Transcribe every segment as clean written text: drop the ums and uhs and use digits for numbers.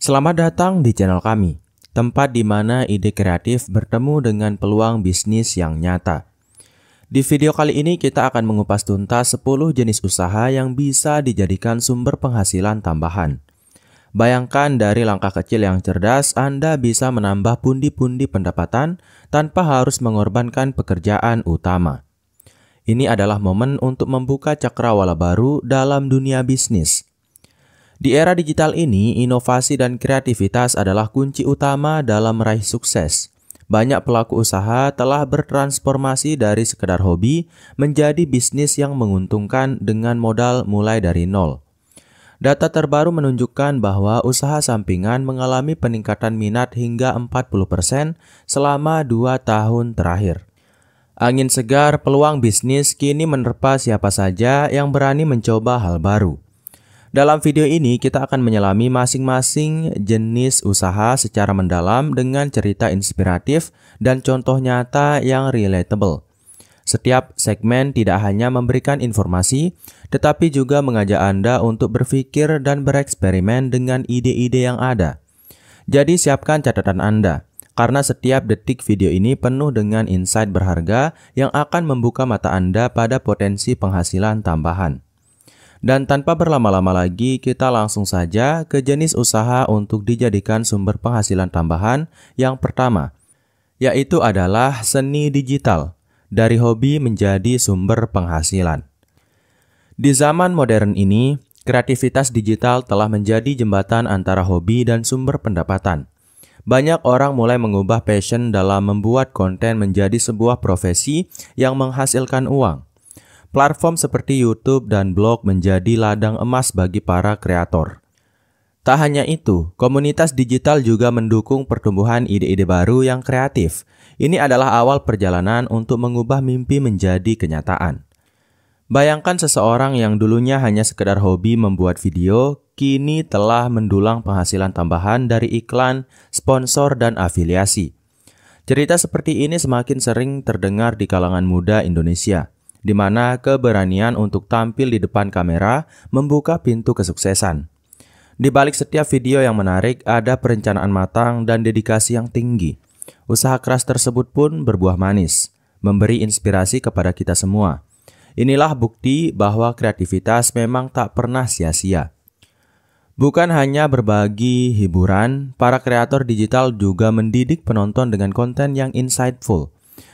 Selamat datang di channel kami, tempat di mana ide kreatif bertemu dengan peluang bisnis yang nyata. Di video kali ini kita akan mengupas tuntas 10 jenis usaha yang bisa dijadikan sumber penghasilan tambahan. Bayangkan dari langkah kecil yang cerdas, Anda bisa menambah pundi-pundi pendapatan tanpa harus mengorbankan pekerjaan utama. Ini adalah momen untuk membuka cakrawala baru dalam dunia bisnis. Di era digital ini, inovasi dan kreativitas adalah kunci utama dalam meraih sukses. Banyak pelaku usaha telah bertransformasi dari sekedar hobi menjadi bisnis yang menguntungkan dengan modal mulai dari nol. Data terbaru menunjukkan bahwa usaha sampingan mengalami peningkatan minat hingga 40% selama 2 tahun terakhir. Angin segar peluang bisnis kini menerpa siapa saja yang berani mencoba hal baru. Dalam video ini kita akan menyelami masing-masing jenis usaha secara mendalam dengan cerita inspiratif dan contoh nyata yang relatable. Setiap segmen tidak hanya memberikan informasi, tetapi juga mengajak Anda untuk berpikir dan bereksperimen dengan ide-ide yang ada. Jadi siapkan catatan Anda, karena setiap detik video ini penuh dengan insight berharga yang akan membuka mata Anda pada potensi penghasilan tambahan. Dan tanpa berlama-lama lagi, kita langsung saja ke jenis usaha untuk dijadikan sumber penghasilan tambahan yang pertama, yaitu adalah seni digital, dari hobi menjadi sumber penghasilan. Di zaman modern ini, kreativitas digital telah menjadi jembatan antara hobi dan sumber pendapatan. Banyak orang mulai mengubah passion dalam membuat konten menjadi sebuah profesi yang menghasilkan uang. Platform seperti YouTube dan blog menjadi ladang emas bagi para kreator. Tak hanya itu, komunitas digital juga mendukung pertumbuhan ide-ide baru yang kreatif. Ini adalah awal perjalanan untuk mengubah mimpi menjadi kenyataan. Bayangkan seseorang yang dulunya hanya sekedar hobi membuat video, kini telah mendulang penghasilan tambahan dari iklan, sponsor, dan afiliasi. Cerita seperti ini semakin sering terdengar di kalangan muda Indonesia, di mana keberanian untuk tampil di depan kamera membuka pintu kesuksesan. Di balik setiap video yang menarik, ada perencanaan matang dan dedikasi yang tinggi. Usaha keras tersebut pun berbuah manis, memberi inspirasi kepada kita semua. Inilah bukti bahwa kreativitas memang tak pernah sia-sia. Bukan hanya berbagi hiburan, para kreator digital juga mendidik penonton dengan konten yang insightful.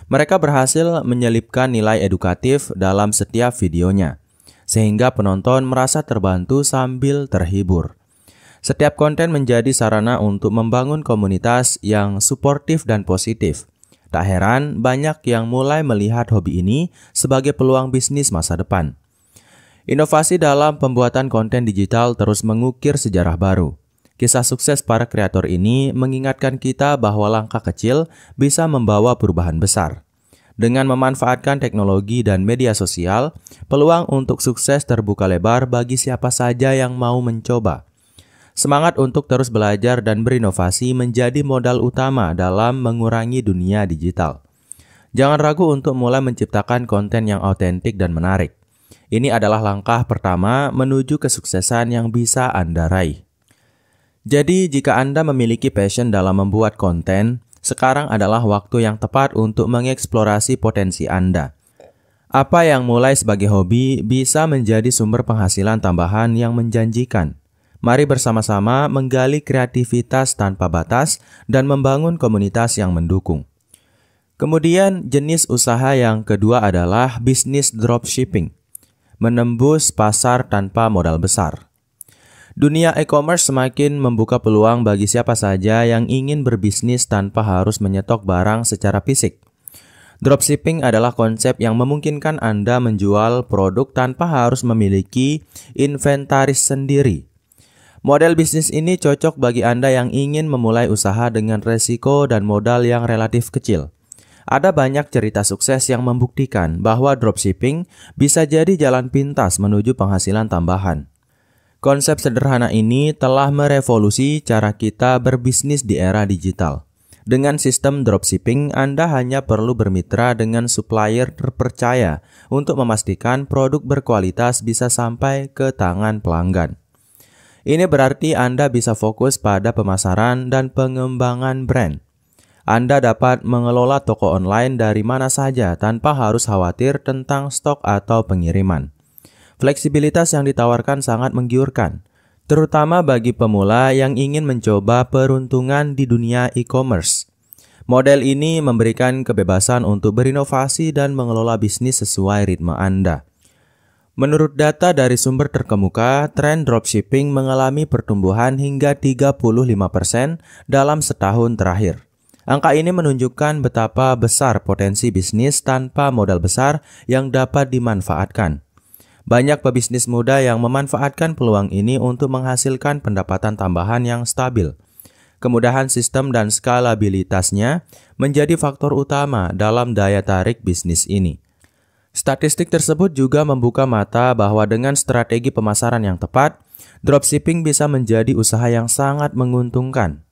Mereka berhasil menyelipkan nilai edukatif dalam setiap videonya, sehingga penonton merasa terbantu sambil terhibur. Setiap konten menjadi sarana untuk membangun komunitas yang suportif dan positif. Tak heran, banyak yang mulai melihat hobi ini sebagai peluang bisnis masa depan. Inovasi dalam pembuatan konten digital terus mengukir sejarah baru. Kisah sukses para kreator ini mengingatkan kita bahwa langkah kecil bisa membawa perubahan besar. Dengan memanfaatkan teknologi dan media sosial, peluang untuk sukses terbuka lebar bagi siapa saja yang mau mencoba. Semangat untuk terus belajar dan berinovasi menjadi modal utama dalam mengurangi dunia digital. Jangan ragu untuk mulai menciptakan konten yang autentik dan menarik. Ini adalah langkah pertama menuju kesuksesan yang bisa Anda raih. Jadi, jika Anda memiliki passion dalam membuat konten, sekarang adalah waktu yang tepat untuk mengeksplorasi potensi Anda. Apa yang mulai sebagai hobi bisa menjadi sumber penghasilan tambahan yang menjanjikan. Mari bersama-sama menggali kreativitas tanpa batas dan membangun komunitas yang mendukung. Kemudian, jenis usaha yang kedua adalah bisnis dropshipping, menembus pasar tanpa modal besar. Dunia e-commerce semakin membuka peluang bagi siapa saja yang ingin berbisnis tanpa harus menyetok barang secara fisik. Dropshipping adalah konsep yang memungkinkan Anda menjual produk tanpa harus memiliki inventaris sendiri. Model bisnis ini cocok bagi Anda yang ingin memulai usaha dengan resiko dan modal yang relatif kecil. Ada banyak cerita sukses yang membuktikan bahwa dropshipping bisa jadi jalan pintas menuju penghasilan tambahan. Konsep sederhana ini telah merevolusi cara kita berbisnis di era digital. Dengan sistem dropshipping, Anda hanya perlu bermitra dengan supplier terpercaya untuk memastikan produk berkualitas bisa sampai ke tangan pelanggan. Ini berarti Anda bisa fokus pada pemasaran dan pengembangan brand. Anda dapat mengelola toko online dari mana saja tanpa harus khawatir tentang stok atau pengiriman. Fleksibilitas yang ditawarkan sangat menggiurkan, terutama bagi pemula yang ingin mencoba peruntungan di dunia e-commerce. Model ini memberikan kebebasan untuk berinovasi dan mengelola bisnis sesuai ritme Anda. Menurut data dari sumber terkemuka, tren dropshipping mengalami pertumbuhan hingga 35% dalam setahun terakhir. Angka ini menunjukkan betapa besar potensi bisnis tanpa modal besar yang dapat dimanfaatkan. Banyak pebisnis muda yang memanfaatkan peluang ini untuk menghasilkan pendapatan tambahan yang stabil. Kemudahan sistem dan skalabilitasnya menjadi faktor utama dalam daya tarik bisnis ini. Statistik tersebut juga membuka mata bahwa dengan strategi pemasaran yang tepat, dropshipping bisa menjadi usaha yang sangat menguntungkan.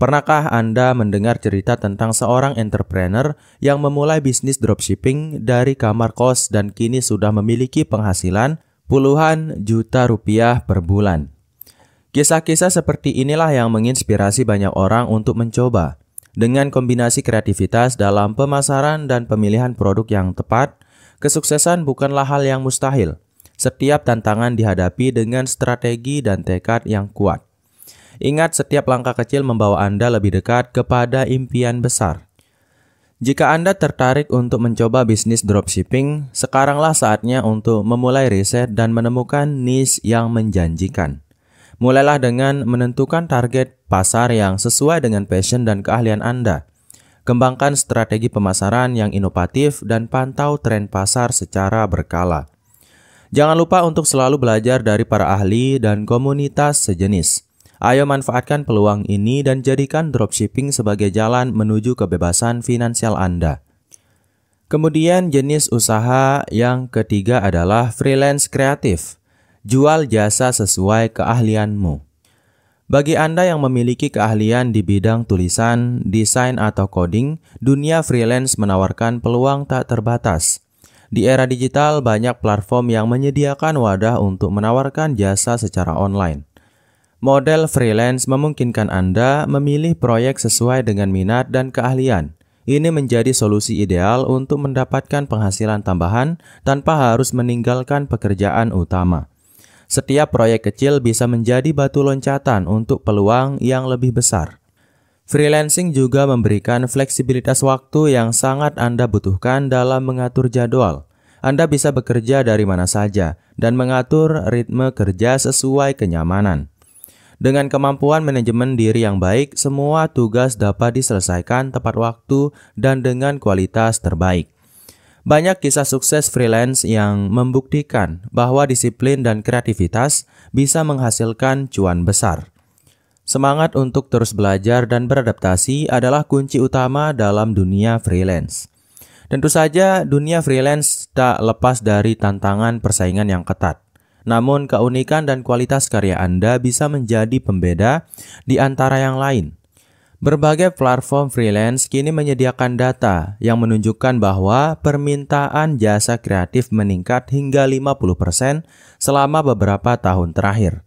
Pernahkah Anda mendengar cerita tentang seorang entrepreneur yang memulai bisnis dropshipping dari kamar kos dan kini sudah memiliki penghasilan puluhan juta rupiah per bulan? Kisah-kisah seperti inilah yang menginspirasi banyak orang untuk mencoba. Dengan kombinasi kreativitas dalam pemasaran dan pemilihan produk yang tepat, kesuksesan bukanlah hal yang mustahil. Setiap tantangan dihadapi dengan strategi dan tekad yang kuat. Ingat, setiap langkah kecil membawa Anda lebih dekat kepada impian besar. Jika Anda tertarik untuk mencoba bisnis dropshipping, sekaranglah saatnya untuk memulai riset dan menemukan niche yang menjanjikan. Mulailah dengan menentukan target pasar yang sesuai dengan passion dan keahlian Anda. Kembangkan strategi pemasaran yang inovatif dan pantau tren pasar secara berkala. Jangan lupa untuk selalu belajar dari para ahli dan komunitas sejenis. Ayo manfaatkan peluang ini dan jadikan dropshipping sebagai jalan menuju kebebasan finansial Anda. Kemudian jenis usaha yang ketiga adalah freelance kreatif. Jual jasa sesuai keahlianmu. Bagi Anda yang memiliki keahlian di bidang tulisan, desain, atau coding, dunia freelance menawarkan peluang tak terbatas. Di era digital, banyak platform yang menyediakan wadah untuk menawarkan jasa secara online. Model freelance memungkinkan Anda memilih proyek sesuai dengan minat dan keahlian. Ini menjadi solusi ideal untuk mendapatkan penghasilan tambahan tanpa harus meninggalkan pekerjaan utama. Setiap proyek kecil bisa menjadi batu loncatan untuk peluang yang lebih besar. Freelancing juga memberikan fleksibilitas waktu yang sangat Anda butuhkan dalam mengatur jadwal. Anda bisa bekerja dari mana saja dan mengatur ritme kerja sesuai kenyamanan. Dengan kemampuan manajemen diri yang baik, semua tugas dapat diselesaikan tepat waktu dan dengan kualitas terbaik. Banyak kisah sukses freelance yang membuktikan bahwa disiplin dan kreativitas bisa menghasilkan cuan besar. Semangat untuk terus belajar dan beradaptasi adalah kunci utama dalam dunia freelance. Tentu saja, dunia freelance tak lepas dari tantangan persaingan yang ketat. Namun, keunikan dan kualitas karya Anda bisa menjadi pembeda di antara yang lain. Berbagai platform freelance kini menyediakan data yang menunjukkan bahwa permintaan jasa kreatif meningkat hingga 50% selama beberapa tahun terakhir.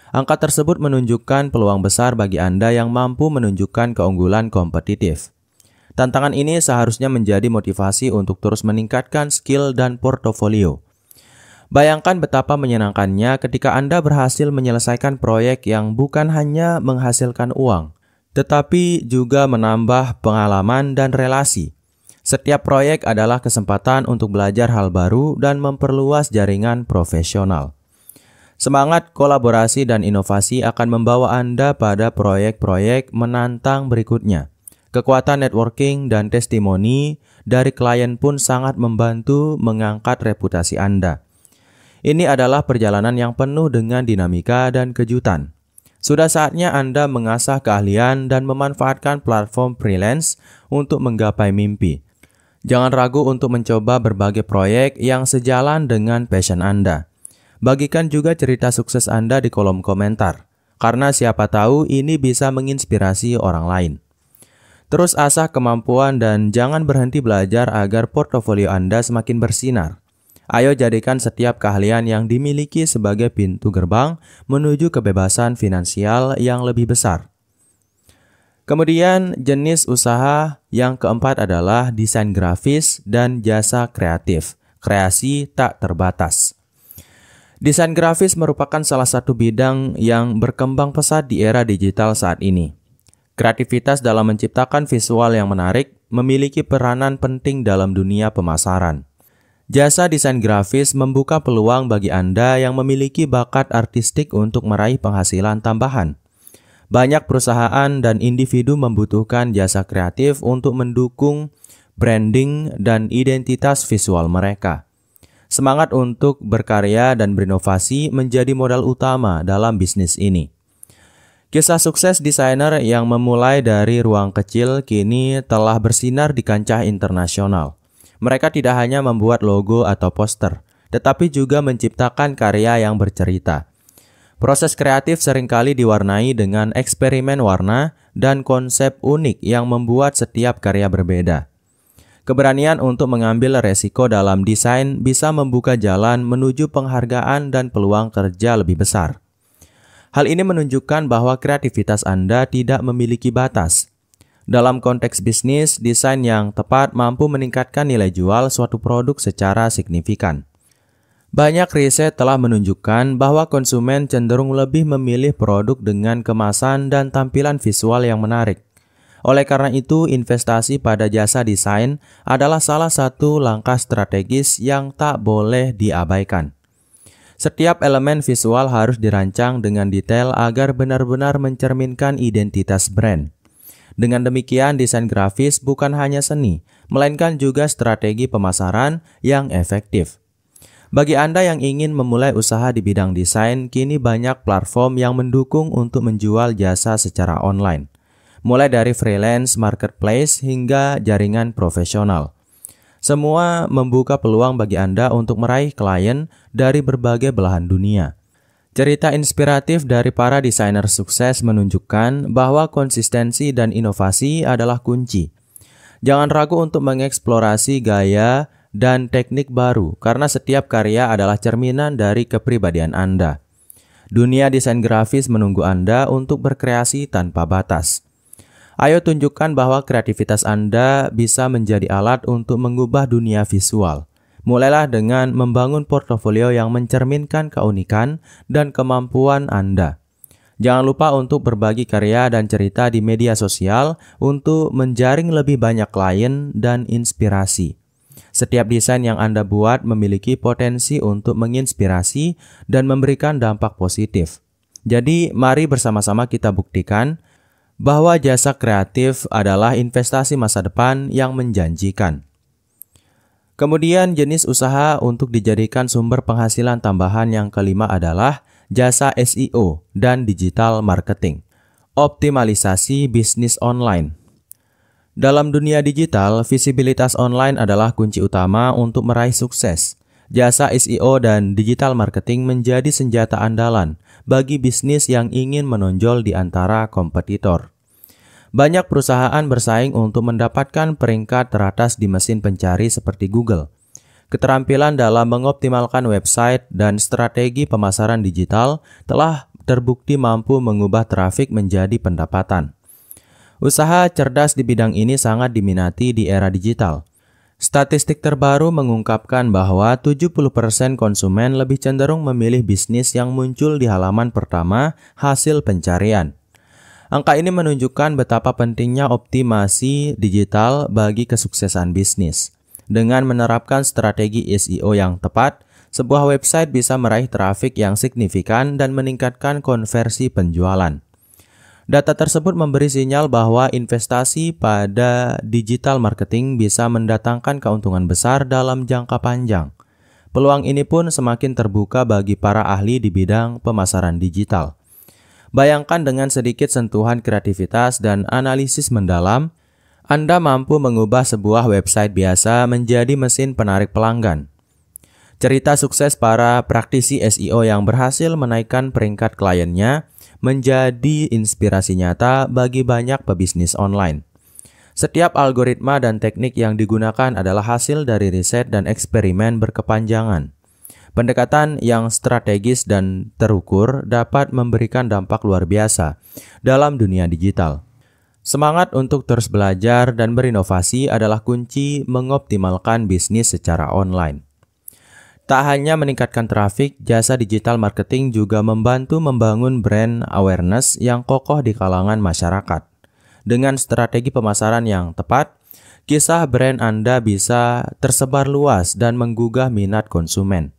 Angka tersebut menunjukkan peluang besar bagi Anda yang mampu menunjukkan keunggulan kompetitif. Tantangan ini seharusnya menjadi motivasi untuk terus meningkatkan skill dan portofolio. Bayangkan betapa menyenangkannya ketika Anda berhasil menyelesaikan proyek yang bukan hanya menghasilkan uang, tetapi juga menambah pengalaman dan relasi. Setiap proyek adalah kesempatan untuk belajar hal baru dan memperluas jaringan profesional. Semangat kolaborasi dan inovasi akan membawa Anda pada proyek-proyek menantang berikutnya. Kekuatan networking dan testimoni dari klien pun sangat membantu mengangkat reputasi Anda. Ini adalah perjalanan yang penuh dengan dinamika dan kejutan. Sudah saatnya Anda mengasah keahlian dan memanfaatkan platform freelance untuk menggapai mimpi. Jangan ragu untuk mencoba berbagai proyek yang sejalan dengan passion Anda. Bagikan juga cerita sukses Anda di kolom komentar, karena siapa tahu ini bisa menginspirasi orang lain. Terus asah kemampuan dan jangan berhenti belajar agar portofolio Anda semakin bersinar. Ayo jadikan setiap keahlian yang dimiliki sebagai pintu gerbang menuju kebebasan finansial yang lebih besar. Kemudian jenis usaha yang keempat adalah desain grafis dan jasa kreatif, kreasi tak terbatas. Desain grafis merupakan salah satu bidang yang berkembang pesat di era digital saat ini. Kreativitas dalam menciptakan visual yang menarik memiliki peranan penting dalam dunia pemasaran. Jasa desain grafis membuka peluang bagi Anda yang memiliki bakat artistik untuk meraih penghasilan tambahan. Banyak perusahaan dan individu membutuhkan jasa kreatif untuk mendukung branding dan identitas visual mereka. Semangat untuk berkarya dan berinovasi menjadi modal utama dalam bisnis ini. Kisah sukses desainer yang memulai dari ruang kecil kini telah bersinar di kancah internasional. Mereka tidak hanya membuat logo atau poster, tetapi juga menciptakan karya yang bercerita. Proses kreatif seringkali diwarnai dengan eksperimen warna dan konsep unik yang membuat setiap karya berbeda. Keberanian untuk mengambil resiko dalam desain bisa membuka jalan menuju penghargaan dan peluang kerja lebih besar. Hal ini menunjukkan bahwa kreativitas Anda tidak memiliki batas. Dalam konteks bisnis, desain yang tepat mampu meningkatkan nilai jual suatu produk secara signifikan. Banyak riset telah menunjukkan bahwa konsumen cenderung lebih memilih produk dengan kemasan dan tampilan visual yang menarik. Oleh karena itu, investasi pada jasa desain adalah salah satu langkah strategis yang tak boleh diabaikan. Setiap elemen visual harus dirancang dengan detail agar benar-benar mencerminkan identitas brand. Dengan demikian, desain grafis bukan hanya seni, melainkan juga strategi pemasaran yang efektif. Bagi Anda yang ingin memulai usaha di bidang desain, kini banyak platform yang mendukung untuk menjual jasa secara online. Mulai dari freelance, marketplace, hingga jaringan profesional. Semua membuka peluang bagi Anda untuk meraih klien dari berbagai belahan dunia. Cerita inspiratif dari para desainer sukses menunjukkan bahwa konsistensi dan inovasi adalah kunci. Jangan ragu untuk mengeksplorasi gaya dan teknik baru, karena setiap karya adalah cerminan dari kepribadian Anda. Dunia desain grafis menunggu Anda untuk berkreasi tanpa batas. Ayo tunjukkan bahwa kreativitas Anda bisa menjadi alat untuk mengubah dunia visual. Mulailah dengan membangun portofolio yang mencerminkan keunikan dan kemampuan Anda. Jangan lupa untuk berbagi karya dan cerita di media sosial untuk menjaring lebih banyak klien dan inspirasi. Setiap desain yang Anda buat memiliki potensi untuk menginspirasi dan memberikan dampak positif. Jadi, mari bersama-sama kita buktikan bahwa jasa kreatif adalah investasi masa depan yang menjanjikan. Kemudian jenis usaha untuk dijadikan sumber penghasilan tambahan yang kelima adalah jasa SEO dan digital marketing. Optimalisasi bisnis online. Dalam dunia digital, visibilitas online adalah kunci utama untuk meraih sukses. Jasa SEO dan digital marketing menjadi senjata andalan bagi bisnis yang ingin menonjol di antara kompetitor. Banyak perusahaan bersaing untuk mendapatkan peringkat teratas di mesin pencari seperti Google. Keterampilan dalam mengoptimalkan website dan strategi pemasaran digital telah terbukti mampu mengubah trafik menjadi pendapatan. Usaha cerdas di bidang ini sangat diminati di era digital. Statistik terbaru mengungkapkan bahwa 70% konsumen lebih cenderung memilih bisnis yang muncul di halaman pertama hasil pencarian. Angka ini menunjukkan betapa pentingnya optimasi digital bagi kesuksesan bisnis. Dengan menerapkan strategi SEO yang tepat, sebuah website bisa meraih trafik yang signifikan dan meningkatkan konversi penjualan. Data tersebut memberi sinyal bahwa investasi pada digital marketing bisa mendatangkan keuntungan besar dalam jangka panjang. Peluang ini pun semakin terbuka bagi para ahli di bidang pemasaran digital. Bayangkan dengan sedikit sentuhan kreativitas dan analisis mendalam, Anda mampu mengubah sebuah website biasa menjadi mesin penarik pelanggan. Cerita sukses para praktisi SEO yang berhasil menaikkan peringkat kliennya menjadi inspirasi nyata bagi banyak pebisnis online. Setiap algoritma dan teknik yang digunakan adalah hasil dari riset dan eksperimen berkepanjangan. Pendekatan yang strategis dan terukur dapat memberikan dampak luar biasa dalam dunia digital. Semangat untuk terus belajar dan berinovasi adalah kunci mengoptimalkan bisnis secara online. Tak hanya meningkatkan trafik, jasa digital marketing juga membantu membangun brand awareness yang kokoh di kalangan masyarakat. Dengan strategi pemasaran yang tepat, kisah brand Anda bisa tersebar luas dan menggugah minat konsumen.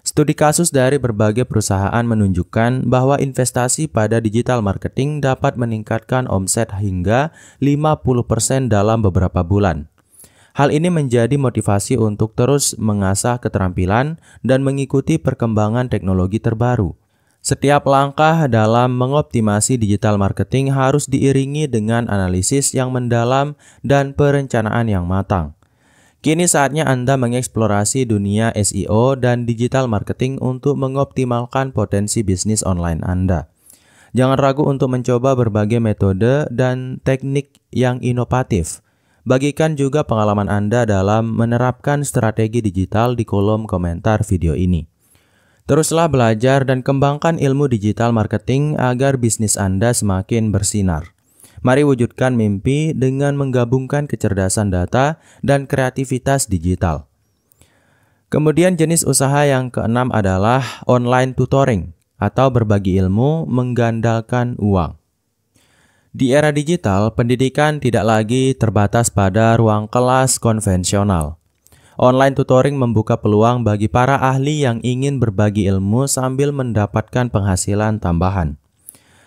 Studi kasus dari berbagai perusahaan menunjukkan bahwa investasi pada digital marketing dapat meningkatkan omset hingga 50% dalam beberapa bulan. Hal ini menjadi motivasi untuk terus mengasah keterampilan dan mengikuti perkembangan teknologi terbaru. Setiap langkah dalam mengoptimasi digital marketing harus diiringi dengan analisis yang mendalam dan perencanaan yang matang. Kini saatnya Anda mengeksplorasi dunia SEO dan digital marketing untuk mengoptimalkan potensi bisnis online Anda. Jangan ragu untuk mencoba berbagai metode dan teknik yang inovatif. Bagikan juga pengalaman Anda dalam menerapkan strategi digital di kolom komentar video ini. Teruslah belajar dan kembangkan ilmu digital marketing agar bisnis Anda semakin bersinar. Mari wujudkan mimpi dengan menggabungkan kecerdasan data dan kreativitas digital. Kemudian jenis usaha yang keenam adalah online tutoring atau berbagi ilmu menggandalkan uang. Di era digital, pendidikan tidak lagi terbatas pada ruang kelas konvensional. Online tutoring membuka peluang bagi para ahli yang ingin berbagi ilmu sambil mendapatkan penghasilan tambahan.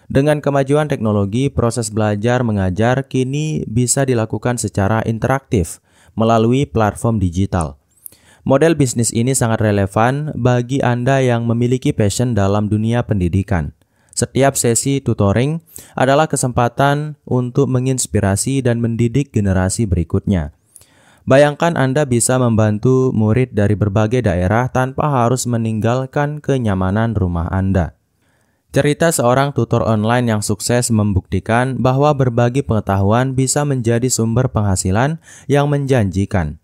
Dengan kemajuan teknologi, proses belajar mengajar kini bisa dilakukan secara interaktif melalui platform digital. Model bisnis ini sangat relevan bagi Anda yang memiliki passion dalam dunia pendidikan. Setiap sesi tutoring adalah kesempatan untuk menginspirasi dan mendidik generasi berikutnya. Bayangkan Anda bisa membantu murid dari berbagai daerah tanpa harus meninggalkan kenyamanan rumah Anda. Cerita seorang tutor online yang sukses membuktikan bahwa berbagi pengetahuan bisa menjadi sumber penghasilan yang menjanjikan.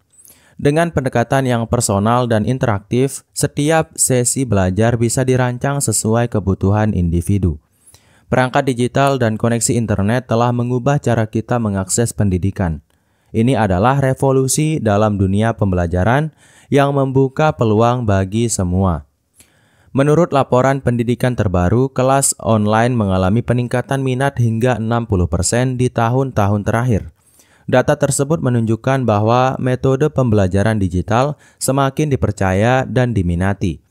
Dengan pendekatan yang personal dan interaktif, setiap sesi belajar bisa dirancang sesuai kebutuhan individu. Perangkat digital dan koneksi internet telah mengubah cara kita mengakses pendidikan. Ini adalah revolusi dalam dunia pembelajaran yang membuka peluang bagi semua. Menurut laporan pendidikan terbaru, kelas online mengalami peningkatan minat hingga 60% di tahun-tahun terakhir. Data tersebut menunjukkan bahwa metode pembelajaran digital semakin dipercaya dan diminati.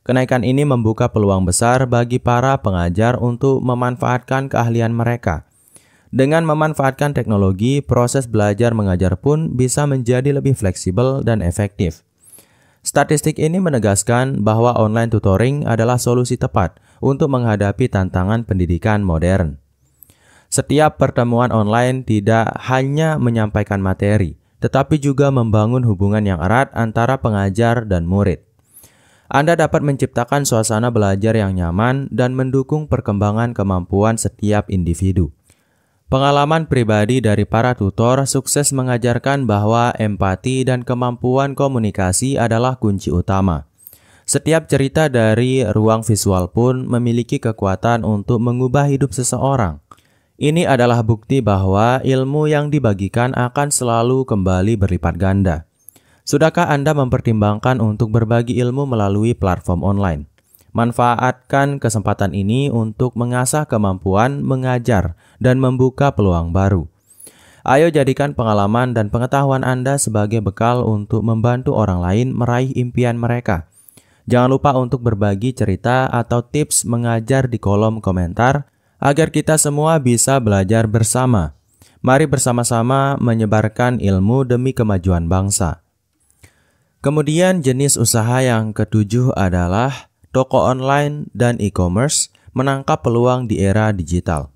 Kenaikan ini membuka peluang besar bagi para pengajar untuk memanfaatkan keahlian mereka. Dengan memanfaatkan teknologi, proses belajar mengajar pun bisa menjadi lebih fleksibel dan efektif. Statistik ini menegaskan bahwa online tutoring adalah solusi tepat untuk menghadapi tantangan pendidikan modern. Setiap pertemuan online tidak hanya menyampaikan materi, tetapi juga membangun hubungan yang erat antara pengajar dan murid. Anda dapat menciptakan suasana belajar yang nyaman dan mendukung perkembangan kemampuan setiap individu. Pengalaman pribadi dari para tutor sukses mengajarkan bahwa empati dan kemampuan komunikasi adalah kunci utama. Setiap cerita dari ruang visual pun memiliki kekuatan untuk mengubah hidup seseorang. Ini adalah bukti bahwa ilmu yang dibagikan akan selalu kembali berlipat ganda. Sudahkah Anda mempertimbangkan untuk berbagi ilmu melalui platform online? Manfaatkan kesempatan ini untuk mengasah kemampuan mengajar dan membuka peluang baru. Ayo jadikan pengalaman dan pengetahuan Anda sebagai bekal untuk membantu orang lain meraih impian mereka. Jangan lupa untuk berbagi cerita atau tips mengajar di kolom komentar agar kita semua bisa belajar bersama. Mari bersama-sama menyebarkan ilmu demi kemajuan bangsa. Kemudian jenis usaha yang ketujuh adalah toko online dan e-commerce menangkap peluang di era digital.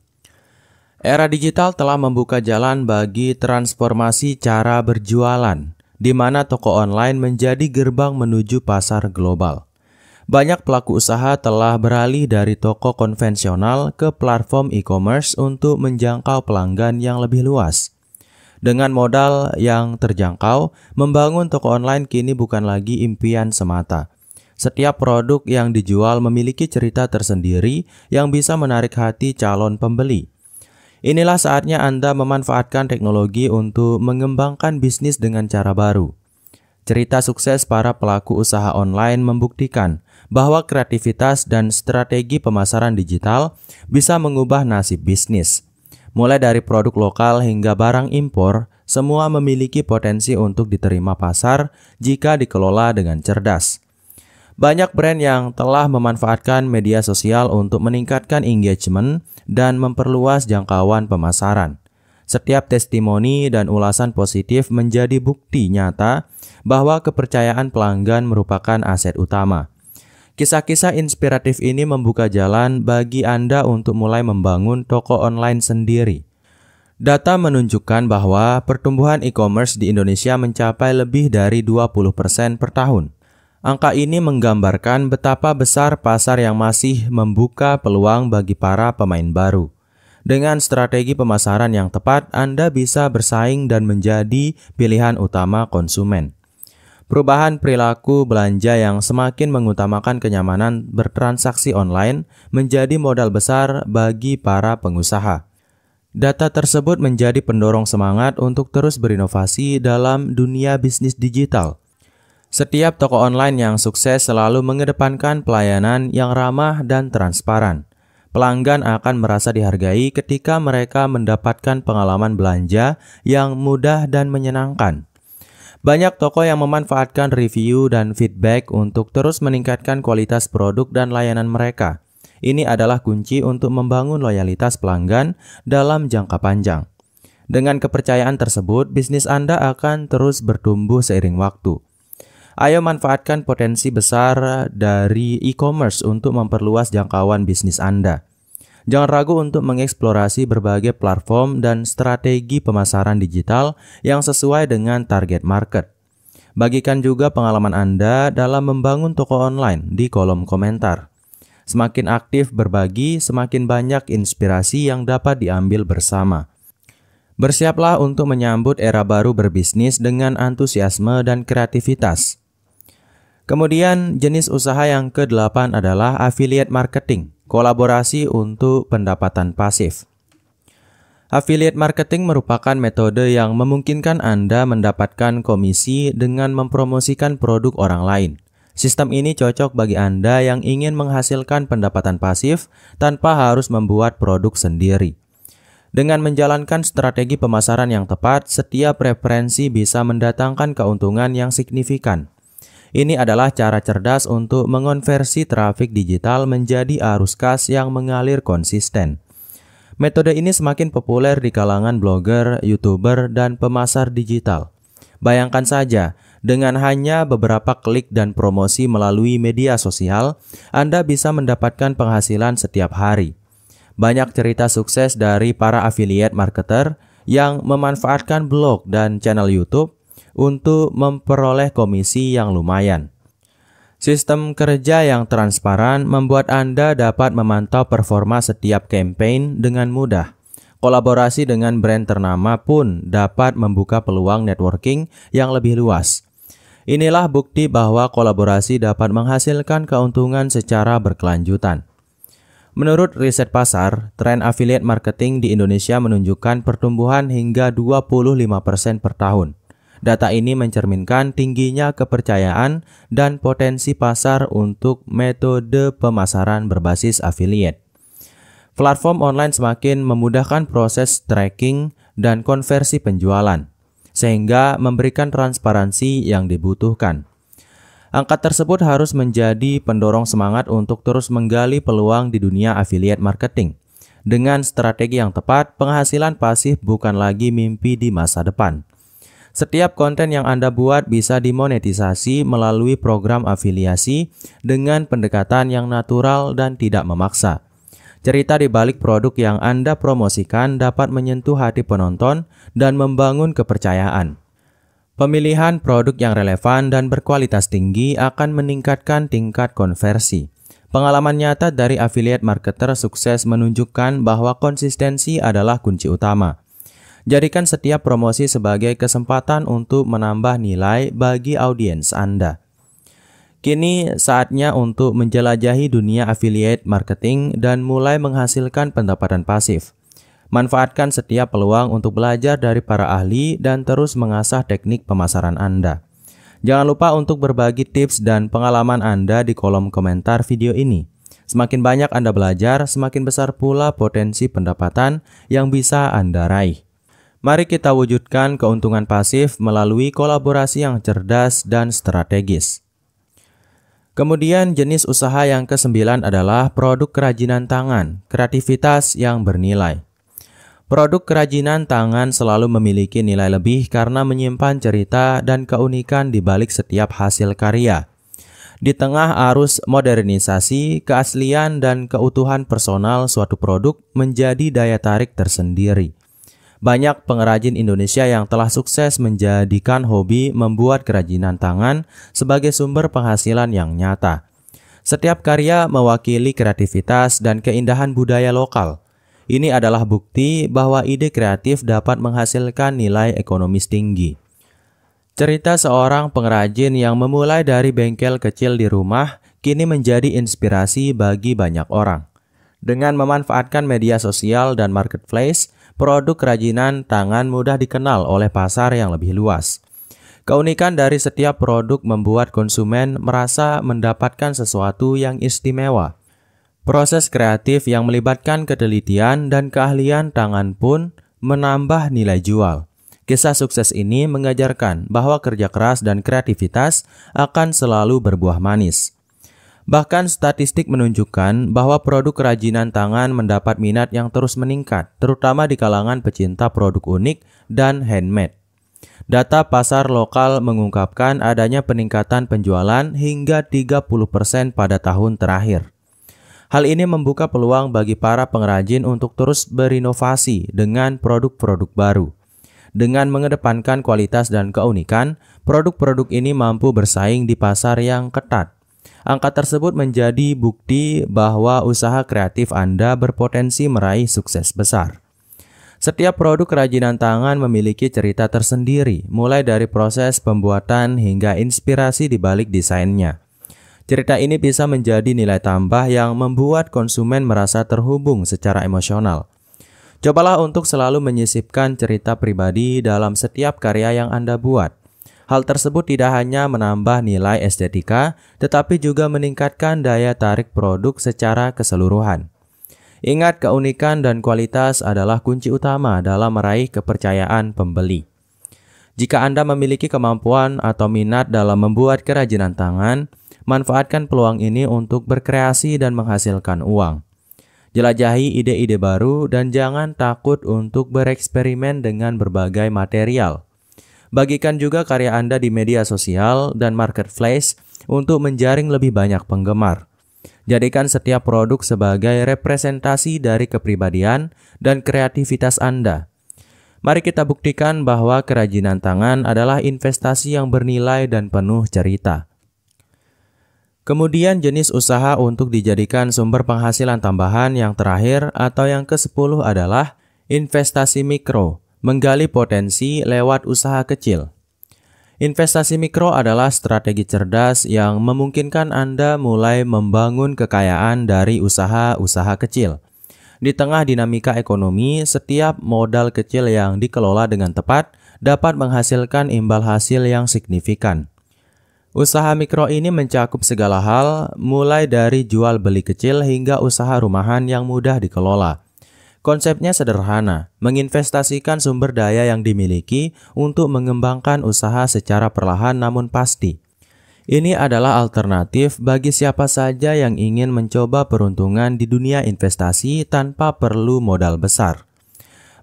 Era digital telah membuka jalan bagi transformasi cara berjualan, di mana toko online menjadi gerbang menuju pasar global. Banyak pelaku usaha telah beralih dari toko konvensional ke platform e-commerce untuk menjangkau pelanggan yang lebih luas. Dengan modal yang terjangkau, membangun toko online kini bukan lagi impian semata. Setiap produk yang dijual memiliki cerita tersendiri yang bisa menarik hati calon pembeli. Inilah saatnya Anda memanfaatkan teknologi untuk mengembangkan bisnis dengan cara baru. Cerita sukses para pelaku usaha online membuktikan bahwa kreativitas dan strategi pemasaran digital bisa mengubah nasib bisnis. Mulai dari produk lokal hingga barang impor, semua memiliki potensi untuk diterima pasar jika dikelola dengan cerdas. Banyak brand yang telah memanfaatkan media sosial untuk meningkatkan engagement dan memperluas jangkauan pemasaran. Setiap testimoni dan ulasan positif menjadi bukti nyata bahwa kepercayaan pelanggan merupakan aset utama. Kisah-kisah inspiratif ini membuka jalan bagi Anda untuk mulai membangun toko online sendiri. Data menunjukkan bahwa pertumbuhan e-commerce di Indonesia mencapai lebih dari 20% per tahun. Angka ini menggambarkan betapa besar pasar yang masih membuka peluang bagi para pemain baru. Dengan strategi pemasaran yang tepat, Anda bisa bersaing dan menjadi pilihan utama konsumen. Perubahan perilaku belanja yang semakin mengutamakan kenyamanan bertransaksi online menjadi modal besar bagi para pengusaha. Data tersebut menjadi pendorong semangat untuk terus berinovasi dalam dunia bisnis digital. Setiap toko online yang sukses selalu mengedepankan pelayanan yang ramah dan transparan. Pelanggan akan merasa dihargai ketika mereka mendapatkan pengalaman belanja yang mudah dan menyenangkan. Banyak toko yang memanfaatkan review dan feedback untuk terus meningkatkan kualitas produk dan layanan mereka. Ini adalah kunci untuk membangun loyalitas pelanggan dalam jangka panjang. Dengan kepercayaan tersebut, bisnis Anda akan terus bertumbuh seiring waktu. Ayo manfaatkan potensi besar dari e-commerce untuk memperluas jangkauan bisnis Anda. Jangan ragu untuk mengeksplorasi berbagai platform dan strategi pemasaran digital yang sesuai dengan target market. Bagikan juga pengalaman Anda dalam membangun toko online di kolom komentar. Semakin aktif berbagi, semakin banyak inspirasi yang dapat diambil bersama. Bersiaplah untuk menyambut era baru berbisnis dengan antusiasme dan kreativitas. Kemudian jenis usaha yang ke-8 adalah affiliate marketing. Kolaborasi untuk pendapatan pasif. Affiliate marketing merupakan metode yang memungkinkan Anda mendapatkan komisi dengan mempromosikan produk orang lain. Sistem ini cocok bagi Anda yang ingin menghasilkan pendapatan pasif tanpa harus membuat produk sendiri. Dengan menjalankan strategi pemasaran yang tepat, setiap referensi bisa mendatangkan keuntungan yang signifikan. Ini adalah cara cerdas untuk mengonversi trafik digital menjadi arus kas yang mengalir konsisten. Metode ini semakin populer di kalangan blogger, YouTuber, dan pemasar digital. Bayangkan saja, dengan hanya beberapa klik dan promosi melalui media sosial, Anda bisa mendapatkan penghasilan setiap hari. Banyak cerita sukses dari para affiliate marketer yang memanfaatkan blog dan channel YouTube untuk memperoleh komisi yang lumayan. Sistem kerja yang transparan membuat Anda dapat memantau performa setiap campaign dengan mudah. Kolaborasi dengan brand ternama pun dapat membuka peluang networking yang lebih luas. Inilah bukti bahwa kolaborasi dapat menghasilkan keuntungan secara berkelanjutan. Menurut riset pasar, tren affiliate marketing di Indonesia menunjukkan pertumbuhan hingga 25% per tahun. Data ini mencerminkan tingginya kepercayaan dan potensi pasar untuk metode pemasaran berbasis affiliate. Platform online semakin memudahkan proses tracking dan konversi penjualan, sehingga memberikan transparansi yang dibutuhkan. Angka tersebut harus menjadi pendorong semangat untuk terus menggali peluang di dunia affiliate marketing. Dengan strategi yang tepat, penghasilan pasif bukan lagi mimpi di masa depan. Setiap konten yang Anda buat bisa dimonetisasi melalui program afiliasi dengan pendekatan yang natural dan tidak memaksa. Cerita di balik produk yang Anda promosikan dapat menyentuh hati penonton dan membangun kepercayaan. Pemilihan produk yang relevan dan berkualitas tinggi akan meningkatkan tingkat konversi. Pengalaman nyata dari affiliate marketer sukses menunjukkan bahwa konsistensi adalah kunci utama. Jadikan setiap promosi sebagai kesempatan untuk menambah nilai bagi audiens Anda. Kini saatnya untuk menjelajahi dunia affiliate marketing dan mulai menghasilkan pendapatan pasif. Manfaatkan setiap peluang untuk belajar dari para ahli dan terus mengasah teknik pemasaran Anda. Jangan lupa untuk berbagi tips dan pengalaman Anda di kolom komentar video ini. Semakin banyak Anda belajar, semakin besar pula potensi pendapatan yang bisa Anda raih. Mari kita wujudkan keuntungan pasif melalui kolaborasi yang cerdas dan strategis. Kemudian jenis usaha yang ke-9 adalah produk kerajinan tangan, kreativitas yang bernilai. Produk kerajinan tangan selalu memiliki nilai lebih karena menyimpan cerita dan keunikan di balik setiap hasil karya. Di tengah arus modernisasi, keaslian dan keutuhan personal suatu produk menjadi daya tarik tersendiri. Banyak pengrajin Indonesia yang telah sukses menjadikan hobi membuat kerajinan tangan sebagai sumber penghasilan yang nyata. Setiap karya mewakili kreativitas dan keindahan budaya lokal. Ini adalah bukti bahwa ide kreatif dapat menghasilkan nilai ekonomis tinggi. Cerita seorang pengrajin yang memulai dari bengkel kecil di rumah kini menjadi inspirasi bagi banyak orang. Dengan memanfaatkan media sosial dan marketplace, produk kerajinan tangan mudah dikenal oleh pasar yang lebih luas. Keunikan dari setiap produk membuat konsumen merasa mendapatkan sesuatu yang istimewa. Proses kreatif yang melibatkan ketelitian dan keahlian tangan pun menambah nilai jual. Kisah sukses ini mengajarkan bahwa kerja keras dan kreativitas akan selalu berbuah manis. Bahkan statistik menunjukkan bahwa produk kerajinan tangan mendapat minat yang terus meningkat, terutama di kalangan pecinta produk unik dan handmade. Data pasar lokal mengungkapkan adanya peningkatan penjualan hingga 30% pada tahun terakhir. Hal ini membuka peluang bagi para pengrajin untuk terus berinovasi dengan produk-produk baru. Dengan mengedepankan kualitas dan keunikan, produk-produk ini mampu bersaing di pasar yang ketat. Angka tersebut menjadi bukti bahwa usaha kreatif Anda berpotensi meraih sukses besar. Setiap produk kerajinan tangan memiliki cerita tersendiri, mulai dari proses pembuatan hingga inspirasi di balik desainnya. Cerita ini bisa menjadi nilai tambah yang membuat konsumen merasa terhubung secara emosional. Cobalah untuk selalu menyisipkan cerita pribadi dalam setiap karya yang Anda buat. Hal tersebut tidak hanya menambah nilai estetika, tetapi juga meningkatkan daya tarik produk secara keseluruhan. Ingat, keunikan dan kualitas adalah kunci utama dalam meraih kepercayaan pembeli. Jika Anda memiliki kemampuan atau minat dalam membuat kerajinan tangan, manfaatkan peluang ini untuk berkreasi dan menghasilkan uang. Jelajahi ide-ide baru dan jangan takut untuk bereksperimen dengan berbagai material. Bagikan juga karya Anda di media sosial dan marketplace untuk menjaring lebih banyak penggemar. Jadikan setiap produk sebagai representasi dari kepribadian dan kreativitas Anda. Mari kita buktikan bahwa kerajinan tangan adalah investasi yang bernilai dan penuh cerita. Kemudian jenis usaha untuk dijadikan sumber penghasilan tambahan yang terakhir atau yang ke-10 adalah investasi mikro. Menggali potensi lewat usaha kecil. Investasi mikro adalah strategi cerdas yang memungkinkan Anda mulai membangun kekayaan dari usaha-usaha kecil. Di tengah dinamika ekonomi, setiap modal kecil yang dikelola dengan tepat dapat menghasilkan imbal hasil yang signifikan. Usaha mikro ini mencakup segala hal, mulai dari jual beli kecil hingga usaha rumahan yang mudah dikelola. Konsepnya sederhana, menginvestasikan sumber daya yang dimiliki untuk mengembangkan usaha secara perlahan namun pasti. Ini adalah alternatif bagi siapa saja yang ingin mencoba peruntungan di dunia investasi tanpa perlu modal besar.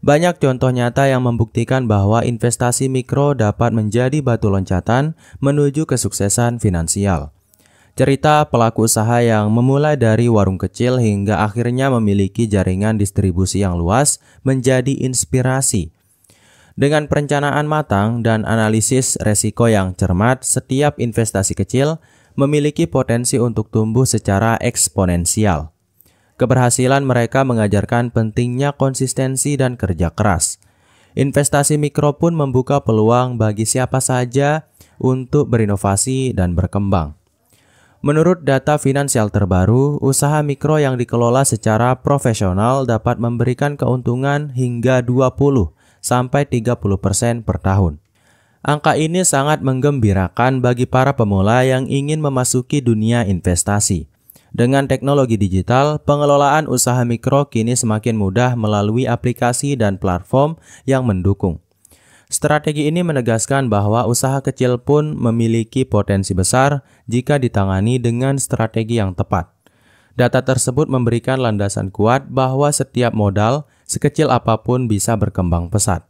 Banyak contoh nyata yang membuktikan bahwa investasi mikro dapat menjadi batu loncatan menuju kesuksesan finansial. Cerita pelaku usaha yang memulai dari warung kecil hingga akhirnya memiliki jaringan distribusi yang luas menjadi inspirasi. Dengan perencanaan matang dan analisis resiko yang cermat, setiap investasi kecil memiliki potensi untuk tumbuh secara eksponensial. Keberhasilan mereka mengajarkan pentingnya konsistensi dan kerja keras. Investasi mikro pun membuka peluang bagi siapa saja untuk berinovasi dan berkembang. Menurut data finansial terbaru, usaha mikro yang dikelola secara profesional dapat memberikan keuntungan hingga 20-30% per tahun. Angka ini sangat menggembirakan bagi para pemula yang ingin memasuki dunia investasi. Dengan teknologi digital, pengelolaan usaha mikro kini semakin mudah melalui aplikasi dan platform yang mendukung. Strategi ini menegaskan bahwa usaha kecil pun memiliki potensi besar jika ditangani dengan strategi yang tepat. Data tersebut memberikan landasan kuat bahwa setiap modal, sekecil apapun, bisa berkembang pesat.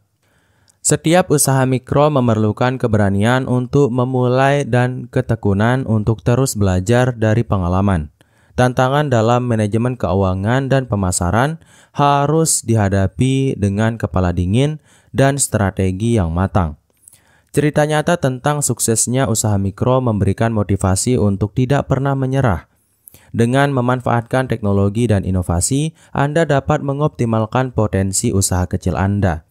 Setiap usaha mikro memerlukan keberanian untuk memulai dan ketekunan untuk terus belajar dari pengalaman. Tantangan dalam manajemen keuangan dan pemasaran harus dihadapi dengan kepala dingin dan strategi yang matang. Cerita nyata tentang suksesnya usaha mikro memberikan motivasi untuk tidak pernah menyerah. Dengan memanfaatkan teknologi dan inovasi, Anda dapat mengoptimalkan potensi usaha kecil Anda.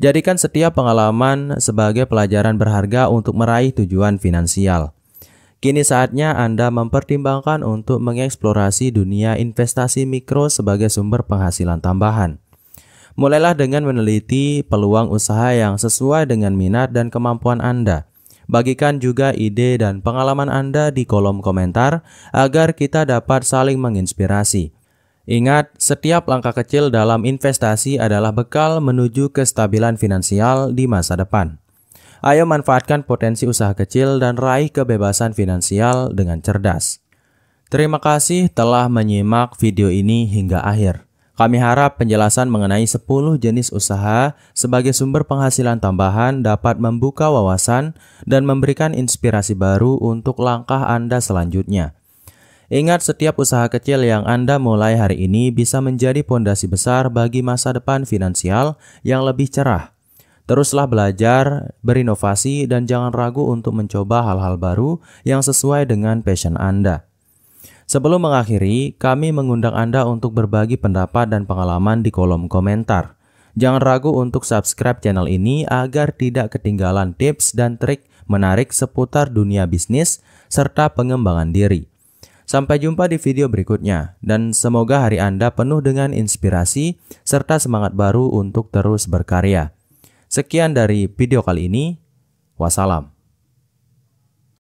Jadikan setiap pengalaman sebagai pelajaran berharga untuk meraih tujuan finansial. Kini saatnya Anda mempertimbangkan untuk mengeksplorasi dunia investasi mikro sebagai sumber penghasilan tambahan. Mulailah dengan meneliti peluang usaha yang sesuai dengan minat dan kemampuan Anda. Bagikan juga ide dan pengalaman Anda di kolom komentar agar kita dapat saling menginspirasi. Ingat, setiap langkah kecil dalam investasi adalah bekal menuju kestabilan finansial di masa depan. Ayo manfaatkan potensi usaha kecil dan raih kebebasan finansial dengan cerdas. Terima kasih telah menyimak video ini hingga akhir. Kami harap penjelasan mengenai 10 jenis usaha sebagai sumber penghasilan tambahan dapat membuka wawasan dan memberikan inspirasi baru untuk langkah Anda selanjutnya. Ingat, setiap usaha kecil yang Anda mulai hari ini bisa menjadi pondasi besar bagi masa depan finansial yang lebih cerah. Teruslah belajar, berinovasi, dan jangan ragu untuk mencoba hal-hal baru yang sesuai dengan passion Anda. Sebelum mengakhiri, kami mengundang Anda untuk berbagi pendapat dan pengalaman di kolom komentar. Jangan ragu untuk subscribe channel ini agar tidak ketinggalan tips dan trik menarik seputar dunia bisnis serta pengembangan diri. Sampai jumpa di video berikutnya, dan semoga hari Anda penuh dengan inspirasi serta semangat baru untuk terus berkarya. Sekian dari video kali ini. Wassalam.